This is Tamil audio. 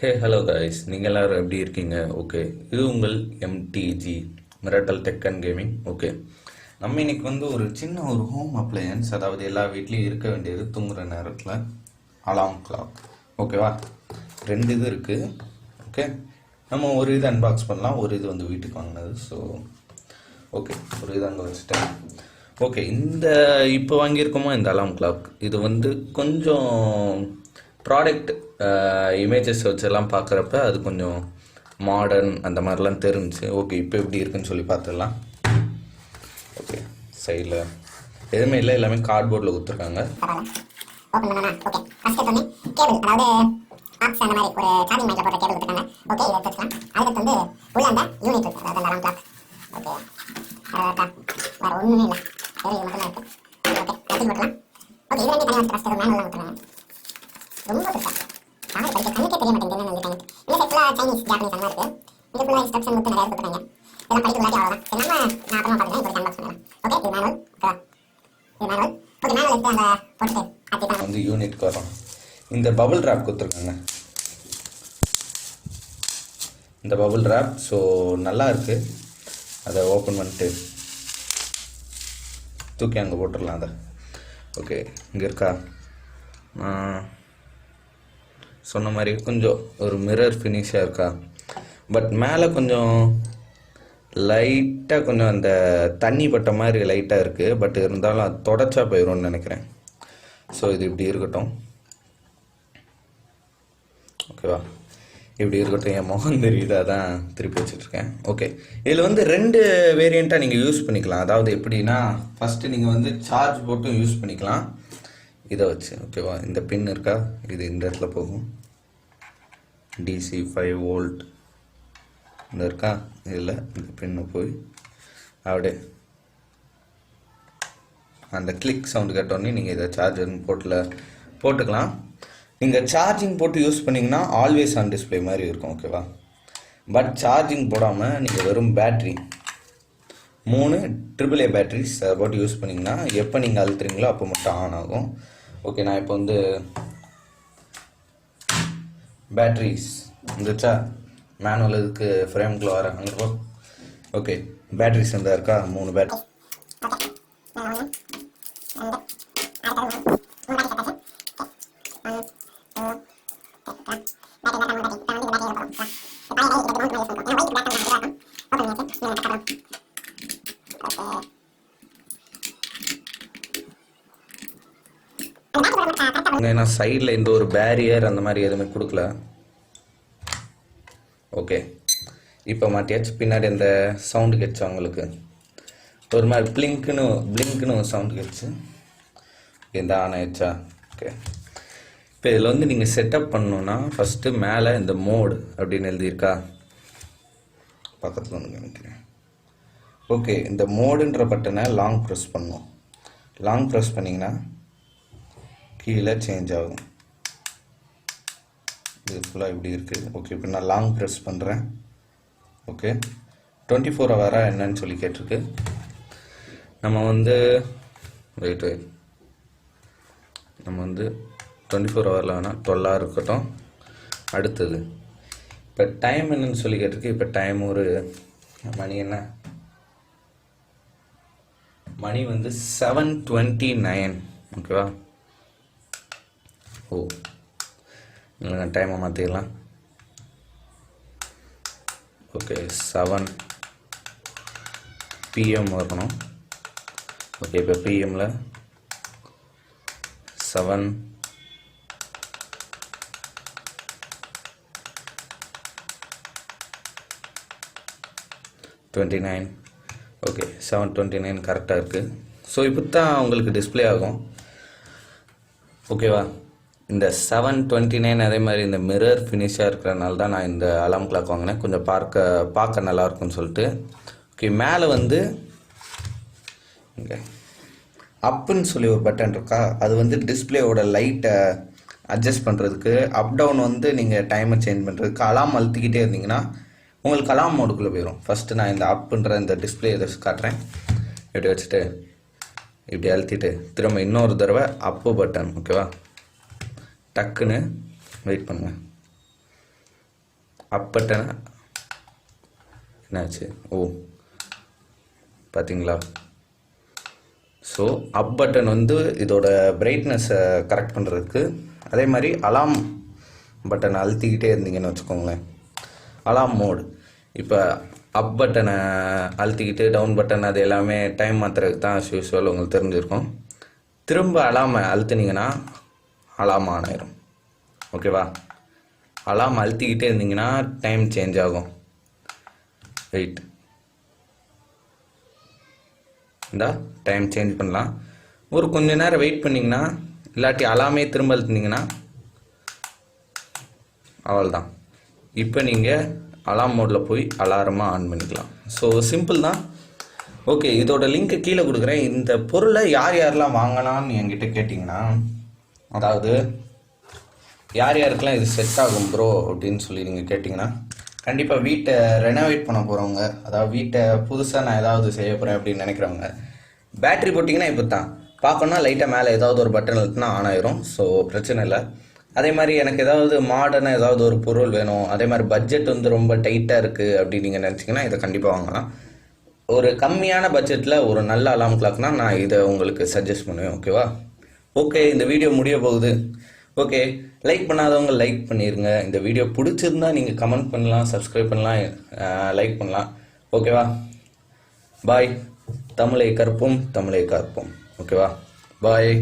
ஹே ஹலோ காய்ஸ், நீங்கள் எல்லோரும் எப்படி இருக்கீங்க? ஓகே, இது உங்கள் எம்டிஜி மிராட்டல் டெக் அண்ட் கேமிங். ஓகே, நம்ம இன்னைக்கு வந்து ஒரு சின்ன ஒரு ஹோம் அப்ளையன்ஸ், அதாவது எல்லா வீட்லேயும் இருக்க வேண்டியது தூங்குகிற நேரத்தில் அலாம் கிளாக். ஓகேவா? ரெண்டு இது இருக்குது. ஓகே, நம்ம ஒரு இது அன்பாக்ஸ் பண்ணலாம், ஒரு இது வந்து வீட்டுக்கு வாங்கினது. ஸோ ஓகே, ஒரு இது அங்கே வச்சுட்டேன். ஓகே, இந்த இப்போ வாங்கியிருக்கோமா இந்த அலாம் கிளாக், இது வந்து கொஞ்சம் ப்ராடக்ட் இமேஜஸ் வச்செல்லாம் பார்க்குறப்ப அது கொஞ்சம் மாடர்ன் அந்த மாதிரிலாம் தெரிஞ்சிச்சு. ஓகே, இப்போ எப்படி இருக்குன்னு சொல்லி பார்த்துடலாம். ஓகே, சைடில் எதுவுமே இல்லை, எல்லாமே கார்ட்போர்டில் கொடுத்துருக்காங்க. ரொம்ப கண்ணுக்கே தெரிய மாட்டேங்குது. இல்லை ஃபுல்லாக சைனீஸ் ஜாப்பனீஸ் அந்த மாதிரி இருக்குது. இது ஃபுல்லாக இன்ஸ்ட்ரக்ஷன் மட்டும் நிறைய கொடுத்துருக்காங்க. இதெல்லாம் படிக்க விளையாட்டி அவ்வளோதான். சரி, நான் அப்புறமா பார்த்துக்கிறேன். இப்போ அன்பாக்ஸ் பண்ணலாம். ஓகே, இது மேனுவல். இது மேனுவல் எடுத்து அந்த போட்டு அப்படி வந்து யூனிட் வரும். இந்த பபுள் ரேப் கொடுத்துருக்காங்க, இந்த பபுள் ரேப். ஸோ நல்லா இருக்குது. அதை ஓப்பன் பண்ணிட்டு தூக்கி அங்கே போட்டுடலாம். அதை ஓகே, இங்கே இருக்கா? சொன்ன மாதிரி கொஞ்சம் ஒரு மிரர் ஃபினிஷாக இருக்கா, பட் மேலே கொஞ்சம் லைட்டாக கொஞ்சம் அந்த தண்ணி பட்ட மாதிரி லைட்டாக இருக்குது. பட் இருந்தாலும் அது தொடச்சா போயிடும்னு நினைக்கிறேன். ஸோ இது இப்படி இருக்கட்டும். ஓகேவா? இப்படி இருக்கட்டும். என் முகம் தெரியுது, அதான் திருப்பி வச்சுட்ருக்கேன். ஓகே, இதில் வந்து ரெண்டு வேரியண்ட்டாக நீங்கள் யூஸ் பண்ணிக்கலாம். அதாவது எப்படின்னா, ஃபஸ்ட்டு நீங்கள் வந்து சார்ஜ் போட்டும் யூஸ் பண்ணிக்கலாம் இதை வச்சு. ஓகேவா? இந்த பின் இருக்கா, இது இந்த இடத்துல போகும். DC 5 வோல்ட் இந்த இருக்கா, இதில் இந்த பின்னு போய் அப்படியே அந்த கிளிக் சவுண்டு கேட்டோடனே நீங்கள் இதை சார்ஜர் போட்டுக்கலாம். நீங்கள் சார்ஜிங் போட்டு யூஸ் பண்ணிங்கன்னா ஆல்வேஸ் ஆன் டிஸ்பிளே மாதிரி இருக்கும். ஓகேவா? பட் சார்ஜிங் போடாமல் நீங்கள் வெறும் பேட்ரி 3 AAA பேட்ரிஸ் அதை போட்டு யூஸ் பண்ணிங்கன்னா எப்போ நீங்கள் அழுத்துறீங்களோ அப்போ மட்டும் ஆன் ஆகும். ஓகே, நான் இப்போ வந்து பேட்ரிஸ் இருந்துச்சா, மேனுவல் இதுக்கு ஃப்ரேம்குள்ளே வர அங்கே போ. ஓகே, பேட்ரிஸ் இருந்தால் இருக்கா, 3 பேட்ரி. ஏன்னா சைடில் இந்த ஒரு பேரியர் அந்த மாதிரி எதுவுமே கொடுக்கல. ஓகே, இப்போ மாட்டியாச்சு. பின்னாடி அந்த சவுண்டு கேட்ச்சு, அவங்களுக்கு ஒரு மாதிரி பிளிங்க்குன்னு ஒரு சவுண்டு கேட்ச்சு. இந்த ஆன் ஆயிடுச்சா? ஓகே, இப்போ இதில் வந்து நீங்கள் செட்டப் பண்ணணுன்னா ஃபஸ்ட்டு மேலே இந்த மோடு அப்படின்னு எழுதியிருக்கா, பக்கத்தில் வந்து நினைக்கிறேன். ஓகே, இந்த மோடுன்ற பட்டனை லாங் ப்ரெஸ் பண்ணணும். லாங் ப்ரெஸ் பண்ணிங்கன்னா கீழே சேஞ்ச் ஆகும். இது ஃபுல்லாக இப்படி இருக்குது. ஓகே, இப்போ நான் லாங் ப்ரெஸ் பண்ணுறேன். ஓகே, 24 ஹவராக என்னன்னு சொல்லி கேட்டிருக்கு. நம்ம வந்து வெயிட் நம்ம வந்து 24 ஹவரில் வேணால் 12 hour இருக்கட்டும். அடுத்தது இப்போ டைம் என்னன்னு சொல்லி கேட்டிருக்கு. இப்போ டைம் ஒரு மணி என்ன, மணி வந்து 7:29. ஓகேவா? ஓ, இல்லைங்க, டைமை மாற்றிடலாம். ஓகே, 7 PM வரணும். ஓகே, இப்போ பிஎம்மில் 7:29. ஓகே, 7:29 கரெக்டாக இருக்குது. ஸோ இப்போ தான் உங்களுக்கு டிஸ்பிளே ஆகும். ஓகேவா? இந்த 7:29 அதே மாதிரி இந்த மிரர் ஃபினிஷாக இருக்கிறனால தான் நான் இந்த அலாம் கிளாக் வாங்கினேன். கொஞ்சம் பார்க்க நல்லாயிருக்குன்னு சொல்லிட்டு. ஓகே, மேலே வந்து இங்கே அப்புன்னு சொல்லி ஒரு பட்டன் இருக்கா, அது வந்து டிஸ்பிளேவோட லைட்டை அட்ஜஸ்ட் பண்ணுறதுக்கு. அப் டவுன் வந்து நீங்கள் டைமை சேஞ்ச் பண்ணுறதுக்கு. அலாம் அழுத்திக்கிட்டே இருந்தீங்கன்னா உங்களுக்கு அலாம் மோடுக்குள்ளே போயிடும். ஃபஸ்ட்டு நான் இந்த அப்புன்ற இந்த டிஸ்பிளே இதை காட்டுறேன். இப்படி வச்சுட்டு இப்படி அழுத்திட்டு திரும்ப இன்னொரு தடவை அப்பு பட்டன். ஓகேவா? டக்குன்னு வெயிட் பண்ணுங்கள். அப் பட்டனை என்னாச்சு? ஓ பார்த்தீங்களா? ஸோ அப் பட்டன் வந்து இதோட பிரைட்னஸை கரெக்ட் பண்ணுறதுக்கு, அதே மாதிரி அலாம் பட்டனை அழுத்திக்கிட்டே இருந்தீங்கன்னு வச்சுக்கோங்களேன், அலாம் மோடு. இப்போ அப் பட்டனை அழுத்திக்கிட்டு டவுன் பட்டன் அது எல்லாமே டைம் மாற்றுறதுக்கு தான் யூஸ்வல், உங்களுக்கு தெரிஞ்சிருக்கும். திரும்ப அலாமை அழுத்தினீங்கன்னா அலாம் ஆன் ஆயிரும். ஓகேவா? அலாம் அழுத்திக்கிட்டே இருந்தீங்கன்னா டைம் சேஞ்ச் ஆகும். வெயிட், இந்த டைம் சேஞ்ச் பண்ணலாம். ஒரு கொஞ்ச நேரம் வெயிட் பண்ணிங்கன்னா, இல்லாட்டி அலாமே திரும்ப அழுத்தினீங்கன்னா அவ்வளோதான். இப்போ நீங்கள் அலாம் மோடில் போய் அலாரமாக ஆன் பண்ணிக்கலாம். ஸோ சிம்பிள் தான். ஓகே, இதோட லிங்க்கு கீழே கொடுக்குறேன். இந்த பொருளை யார் யாரெல்லாம் வாங்கலாம்னு என்கிட்ட கேட்டிங்கன்னா, அதாவது யார் யாருக்கெல்லாம் இது செட் ஆகும் ப்ரோ அப்படின்னு சொல்லி நீங்கள் கேட்டிங்கன்னா, கண்டிப்பாக வீட்டை ரெனோவேட் பண்ண போகிறவங்க, அதாவது வீட்டை புதுசாக நான் ஏதாவது செய்ய போகிறேன் அப்படின்னு நினைக்கிறவங்க, பேட்ரி போட்டிங்கன்னா இப்போ தான் பார்க்கணுன்னா லைட்டாக மேலே ஏதாவது ஒரு பட்டன் அழுத்தினா ஆன் ஆயிரும். ஸோ பிரச்சனை இல்லை. அதே மாதிரி எனக்கு ஏதாவது மாடர்னாக ஏதாவது ஒரு பொருள் வேணும், அதே மாதிரி பட்ஜெட் வந்து ரொம்ப டைட்டாக இருக்குது அப்படின்னு நீங்கள் நினச்சிங்கன்னா இதை கண்டிப்பாக வாங்கலாம். ஒரு கம்மியான பட்ஜெட்டில் ஒரு நல்ல அலாம் கிளாக்னால் நான் இதை உங்களுக்கு சஜஸ்ட் பண்ணுவேன். ஓகேவா? ஓகே, இந்த வீடியோ முடிய போகுது. ஓகே, லைக் பண்ணாதவங்க லைக் பண்ணிடுங்க. இந்த வீடியோ பிடிச்சிருந்தா நீங்கள் கமெண்ட் பண்ணலாம், சப்ஸ்கிரைப் பண்ணலாம், லைக் பண்ணலாம். ஓகேவா? பாய். தமிழை கற்போம், தமிழை காப்போம். ஓகேவா? பாய்.